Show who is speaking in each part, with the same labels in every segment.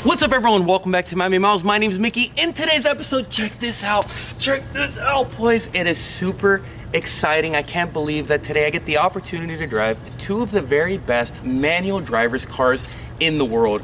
Speaker 1: What's up, everyone? Welcome back to Miami Miles. My name is Mickey. In today's episode, check this out, boys. It is super exciting. I can't believe that today I get the opportunity to drive two of the very best manual driver's cars in the world.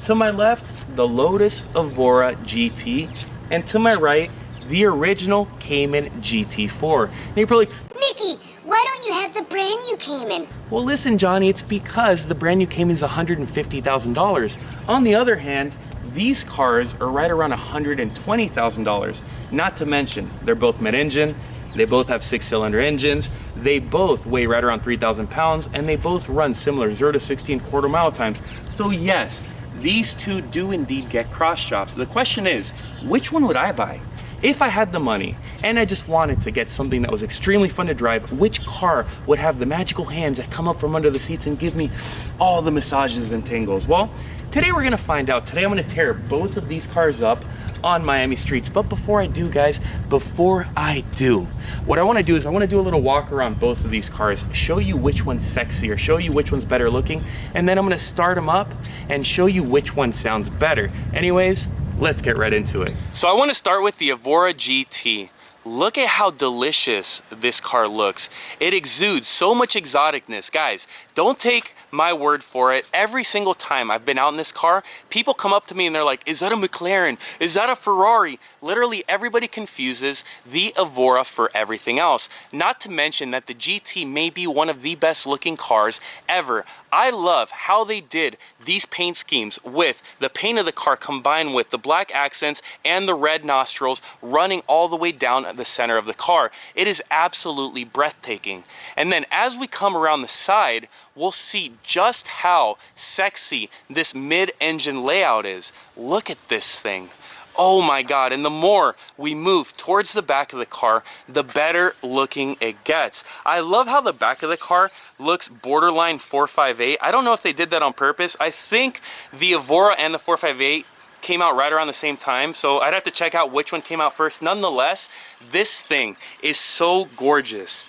Speaker 1: To my left, the Lotus Evora GT, and to my right, the original Cayman GT4. And you're probably like,
Speaker 2: Mickey, why don't you have the brand new Cayman?
Speaker 1: well, listen, Johnny, it's because the brand new Cayman is $150,000. On the other hand, these cars are right around $120,000. Not to mention, they're both mid-engine, they both have 6-cylinder engines, they both weigh right around 3,000 pounds, and they both run similar 0 to 60 and quarter mile times. So yes, these two do indeed get cross-shopped. The question is, which one would I buy? If I had the money and I just wanted to get something that was extremely fun to drive, which car would have the magical hands that come up from under the seats and give me all the massages and tingles? Well, today we're gonna find out. Today I'm gonna tear both of these cars up on Miami streets. But before I do, guys, what I wanna do is I wanna do a little walk around both of these cars, show you which one's sexier, show you which one's better looking, and then I'm gonna start them up and show you which one sounds better. Anyways, let's get right into it. So I want to start with the Evora GT. Look at how delicious this car looks. It exudes so much exoticness. Guys, don't take my word for it. Every single time I've been out in this car, people come up to me and they're like, is that a McLaren? Is that a Ferrari? Literally everybody confuses the Evora for everything else. Not to mention that the GT may be one of the best looking cars ever. I love how they did these paint schemes with the paint of the car combined with the black accents and the red nostrils running all the way down the center of the car. It is absolutely breathtaking. And then as we come around the side, we'll see just how sexy this mid-engine layout is. Look at this thing. Oh my God, and the more we move towards the back of the car, the better looking it gets. I love how the back of the car looks borderline 458. I don't know if they did that on purpose. I think the Evora and the 458 came out right around the same time, so I'd have to check out which one came out first. Nonetheless, this thing is so gorgeous.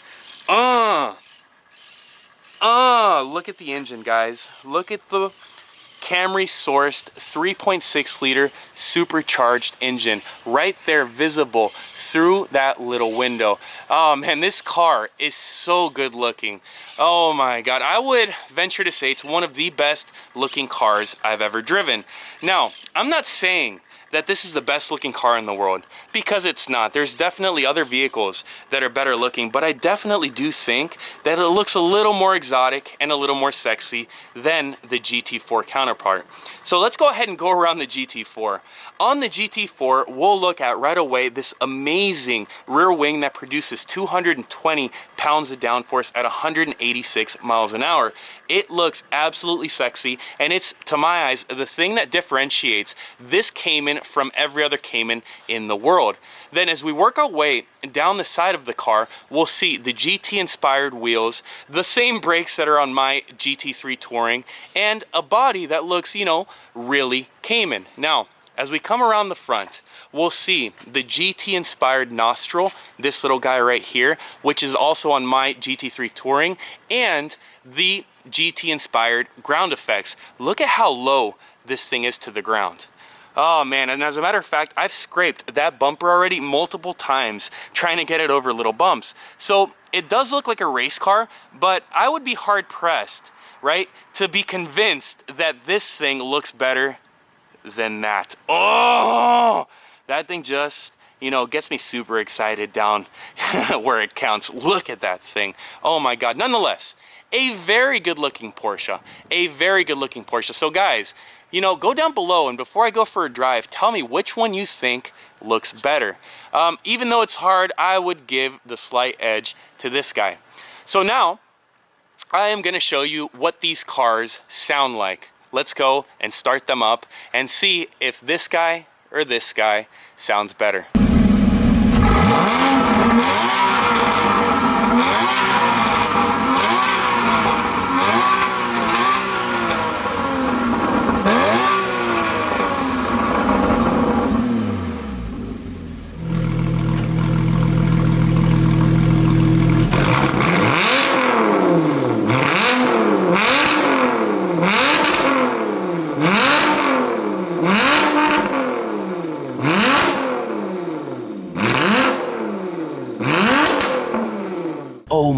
Speaker 1: Look at the engine, guys. Look at the Camry sourced 3.6 liter supercharged engine right there, visible through that little window. Oh man, this car is so good looking. Oh my God, I would venture to say it's one of the best looking cars I've ever driven. Now, I'm not saying that this is the best looking car in the world, because it's not. There's definitely other vehicles that are better looking, but I definitely do think that it looks a little more exotic and a little more sexy than the GT4 counterpart. So let's go ahead and go around the GT4. On the GT4, we'll look at right away this amazing rear wing that produces 220 pounds of downforce at 186 miles an hour. It looks absolutely sexy, and it's, to my eyes, the thing that differentiates this Cayman from every other Cayman in the world. Then as we work our way down the side of the car, we'll see the GT inspired wheels, the same brakes that are on my GT3 Touring, and a body that looks, you know, really Cayman. Now, as we come around the front, we'll see the GT inspired nostril, this little guy right here, which is also on my GT3 Touring, and the GT inspired ground effects. Look at how low this thing is to the ground. Oh man, and as a matter of fact, I've scraped that bumper already multiple times trying to get it over little bumps. So it does look like a race car, but I would be hard pressed, right, to be convinced that this thing looks better than that. Oh, that thing just, you know, gets me super excited down where it counts. Look at that thing. Oh my God. Nonetheless, a very good looking Porsche. A very good looking Porsche. So guys, you know, go down below, and before I go for a drive, tell me which one you think looks better. Even though it's hard, I would give the slight edge to this guy. So now, I am going to show you what these cars sound like. Let's go and start them up and see if this guy or this guy sounds better.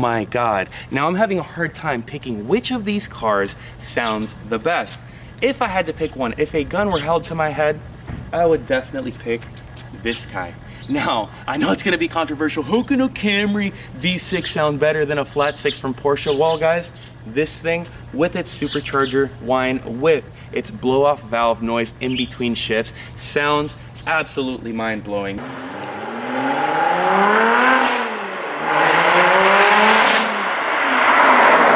Speaker 1: my God. Now I'm having a hard time picking which of these cars sounds the best. If I had to pick one, if a gun were held to my head, I would definitely pick this guy. Now, I know it's gonna be controversial. How can a Camry V6 sound better than a flat six from Porsche? Well, guys, this thing, with its supercharger whine, with its blow-off valve noise in between shifts, sounds absolutely mind-blowing.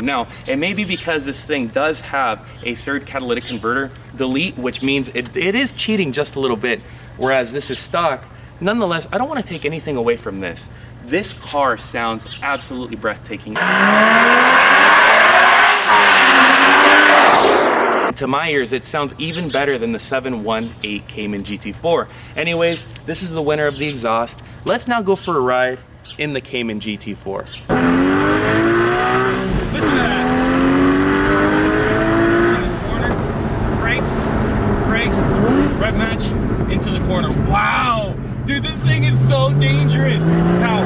Speaker 1: Now, it may be because this thing does have a third catalytic converter delete, which means it is cheating just a little bit, whereas this is stock. Nonetheless, I don't want to take anything away from this. This car sounds absolutely breathtaking. To my ears, it sounds even better than the 718 Cayman GT4. Anyways, this is the winner of the exhaust. Let's now go for a ride in the Cayman GT4. Listen to that. In this corner, brakes, rev match into the corner. Wow! Dude, this thing is so dangerous. Now,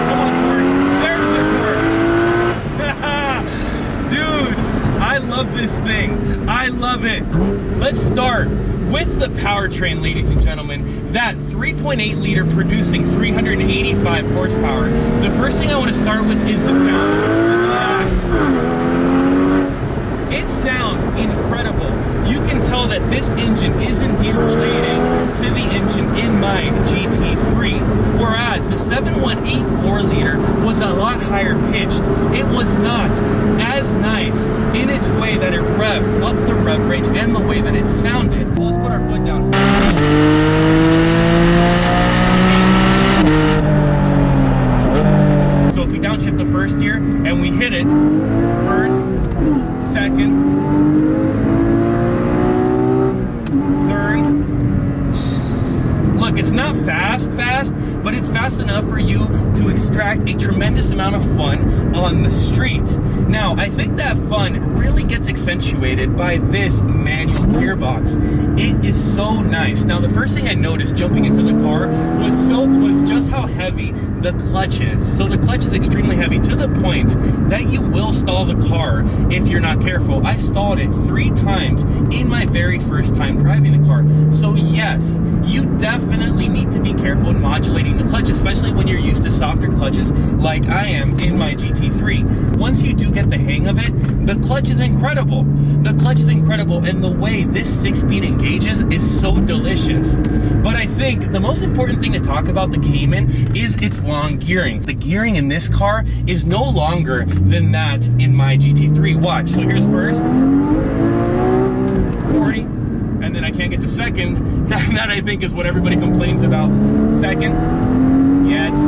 Speaker 1: come on, torque. There's the torque. Dude, I love this thing. I love it. Let's start with the powertrain, ladies and gentlemen. That 3.8 liter producing 385 horsepower. The first thing I want to start with is the sound. It sounds incredible. You can tell that this engine is indeed related to the engine in my GT3, whereas the 718 4-liter was a lot higher pitched. It was not as nice in its way that it revved up the rev range and the way that it sounded. Well, let's put our foot down. So if we downshift the first gear and we hit it, first, second, third. Look, it's not fast, but it's fast enough for you to extract a tremendous amount of fun on the street. Now, I think that fun really gets accentuated by this manual gearbox. It is so nice. Now, the first thing I noticed jumping into the car was just how heavy the clutch is. So the clutch is extremely heavy to the point that you will stall the car if you're not careful. I stalled it 3 times in my very first time driving the car. So yes, you definitely need to be careful in modulating the clutch, especially when you're used to softer clutches like I am in my GT3. Once you do get the hang of it, the clutch is incredible. The clutch is incredible, and the way this 6-speed engages is so delicious. But I think the most important thing to talk about the Cayman is its long gearing. The gearing in this car is no longer than that in my GT3. Watch, so here's first, 40, and then I can't get to second. That I think is what everybody complains about. Second, yeah, it's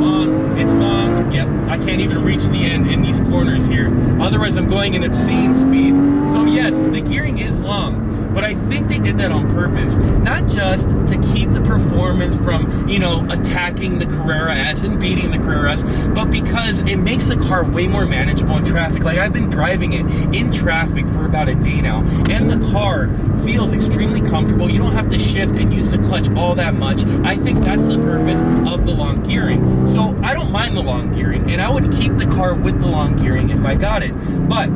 Speaker 1: long, yep, I can't even reach the end in these corners here. Otherwise, I'm going an obscene speed. So yes, the gearing is long, but I think they did that on purpose. Not just to keep the performance from, you know, attacking the Carrera S and beating the Carrera S, but because it makes the car way more manageable in traffic. Like, I've been driving it in traffic for about a day now, and the car feels extremely comfortable. You don't have to shift and use the clutch all that much. I think that's the purpose of the long gearing. So I don't mind the long gearing, and I would keep the car with the long gearing if I got it. But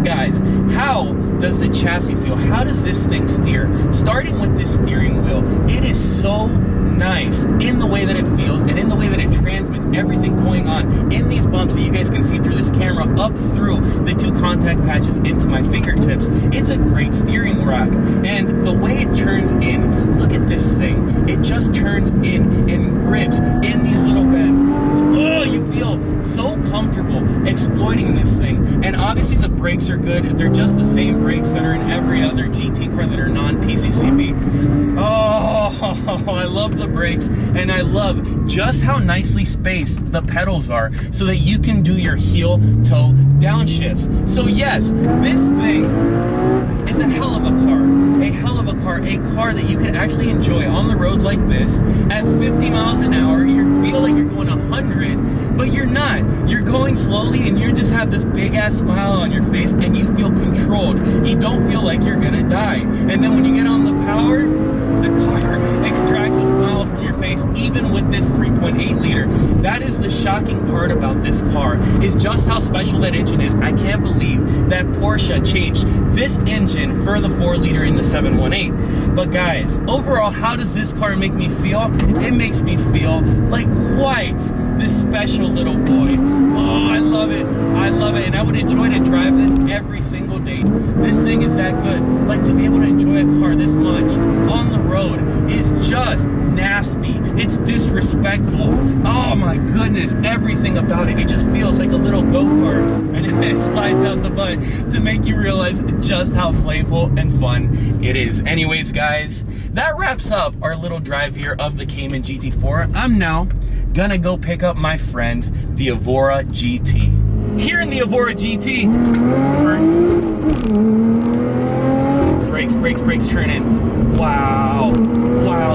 Speaker 1: guys, how does the chassis feel? How does this thing steer? Starting with this steering wheel, it is so nice in the way that it feels and in the way that it transmits everything going on in these bumps that you guys can see through this camera up through the 2 contact patches into my fingertips. It's a great steering rack, and the way it turns in, look at this thing. It just turns in and grips in these little bends. Oh, you feel so comfortable exploiting this thing. And obviously the brakes are good. They're just the same brakes that are in every other GT car that are non-PCCB. Oh, I love the brakes, and I love just how nicely spaced the pedals are so that you can do your heel-toe downshifts. So yes, this thing is a hell of a car. A hell of a car. A car that you can actually enjoy on the road like this at 50 miles an hour. You feel like you're going 100, but you're not. You're going slowly, and you just have this big-ass smile on your face, and you feel controlled. You don't feel like you're gonna die. And then when you get on the power, the car extracts a smile from your face race, even with this 3.8 liter. That is the shocking part about this car, is just how special that engine is. I can't believe that Porsche changed this engine for the 4 liter in the 718. But guys, overall, how does this car make me feel? It makes me feel like quite this special little boy. Oh, I love it. I love it. And I would enjoy to drive this every single day. This thing is that good. Like, to be able to enjoy a car this much on the road is just nasty. It's disrespectful. Oh my goodness. Everything about it. It just feels like a little go-kart. And it slides out the butt to make you realize just how playful and fun it is. Anyways, guys, that wraps up our little drive here of the Cayman GT4. I'm now gonna go pick up my friend, the Evora GT. Here in the Evora GT, first, brakes, turn in. Wow,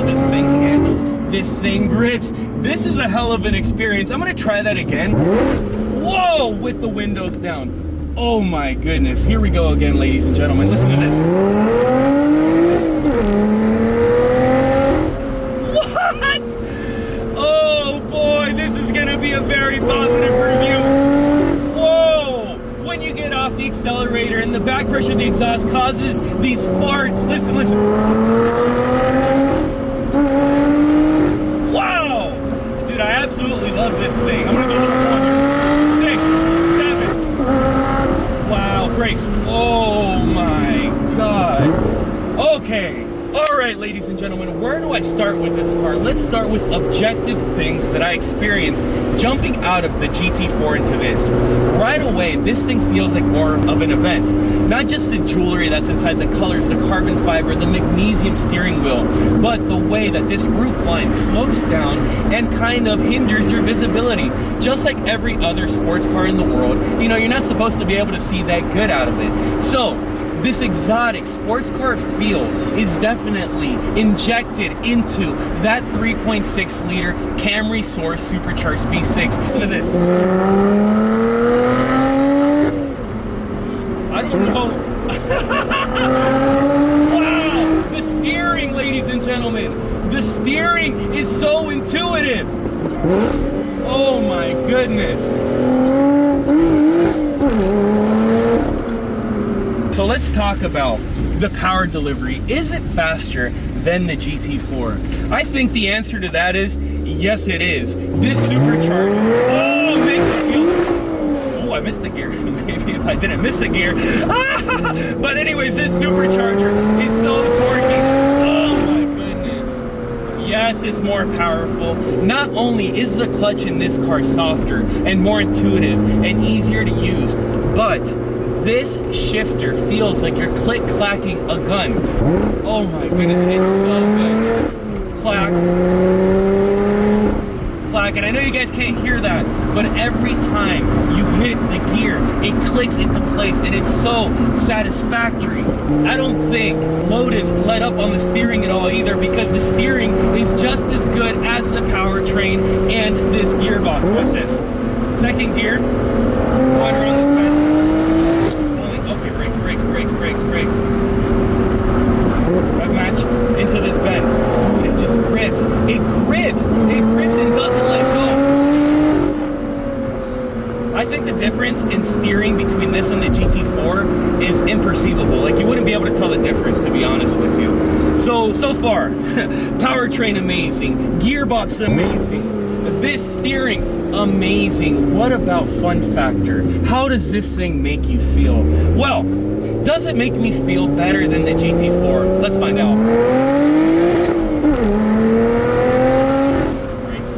Speaker 1: this thing handles, this thing grips. This is a hell of an experience. I'm gonna try that again. Whoa, with the windows down. Oh my goodness, here we go again, ladies and gentlemen. Listen to this. Be a very positive review. Whoa! When you get off the accelerator and the back pressure of the exhaust causes these farts. Listen. Wow! Dude, I absolutely love this thing. I'm gonna go a little longer. 6, 7. Wow, brakes. Oh my God. Okay. All right, ladies and gentlemen, where do I start with this car? Let's start with objective things that I experienced jumping out of the GT4 into this. Right away, this thing feels like more of an event. Not just the jewelry that's inside, the colors, the carbon fiber, the magnesium steering wheel, but the way that this roof line slopes down and kind of hinders your visibility. Just like every other sports car in the world, you know, you're not supposed to be able to see that good out of it. So, this exotic sports car feel is definitely injected into that 3.6 liter Camry Source supercharged V6. Listen to this. I don't know. Wow! The steering, ladies and gentlemen. The steering is so intuitive. Oh my goodness. So let's talk about the power delivery. Is it faster than the GT4? I think the answer to that is yes, it is. This supercharger, makes it feel. Oh, I missed the gear. Maybe if I didn't miss the gear. But anyways, this supercharger is so torquey. Oh my goodness. Yes, it's more powerful. Not only is the clutch in this car softer and more intuitive and easier to use, but this shifter feels like you're click-clacking a gun. Oh my goodness, it's so good. Clack. Clack. And I know you guys can't hear that, but every time you hit the gear, it clicks into place and it's so satisfactory. I don't think Lotus let up on the steering at all either, because the steering is just as good as the powertrain and this gearbox. Watch this. Second gear. Water on this bed. Brakes. Rev match into this bend. Dude, it just grips. It grips and doesn't let go. I think the difference in steering between this and the GT4 is imperceivable. Like, you wouldn't be able to tell the difference, to be honest with you. So far, powertrain amazing, gearbox amazing, this steering amazing. What about fun factor? How does this thing make you feel? Well, does it make me feel better than the GT4? Let's find out. Brakes.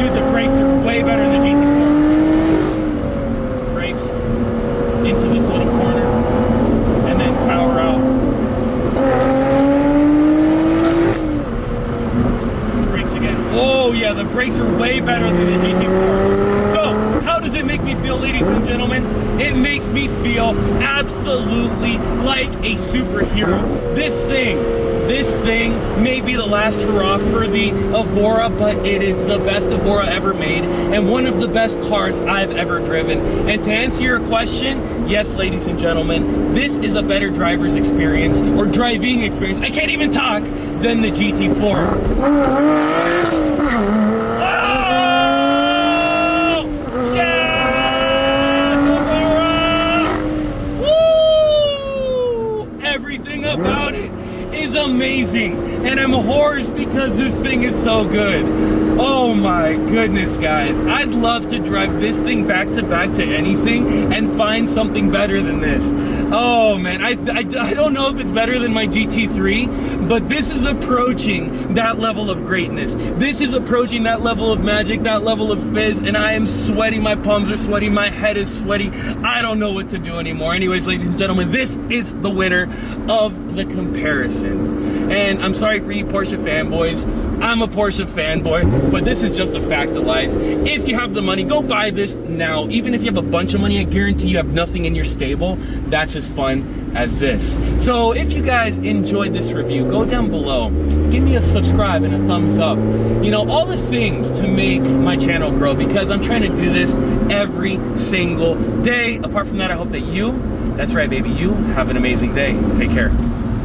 Speaker 1: Dude, the brakes are way better than the GT4. Brakes into this little corner and then power out. Brakes again. Oh yeah, the brakes are way better than the GT4. So, how does it make me feel, ladies and gentlemen? It makes me feel absolutely like a superhero. This thing may be the last hurrah for the Evora, but it is the best Evora ever made and one of the best cars I've ever driven. And to answer your question, yes, ladies and gentlemen, this is a better driver's experience or driving experience, I can't even talk, than the GT4. Everything about it is amazing, and I'm a horse because this thing is so good. Oh my goodness, guys, I'd love to drive this thing back to anything and find something better than this. Oh man, I don't know if it's better than my GT3, but this is approaching that level of greatness. This is approaching that level of magic, that level of fizz, and I am sweaty, my palms are sweaty, my head is sweaty. I don't know what to do anymore. Anyways, ladies and gentlemen, this is the winner of the comparison. And I'm sorry for you Porsche fanboys. I'm a Porsche fanboy, but this is just a fact of life. If you have the money, go buy this now. Even if you have a bunch of money, I guarantee you have nothing in your stable that's as fun as this. So if you guys enjoyed this review, go down below, give me a subscribe and a thumbs up. You know, all the things to make my channel grow, because I'm trying to do this every single day. Apart from that, I hope that you, that's right baby, you have an amazing day. Take care.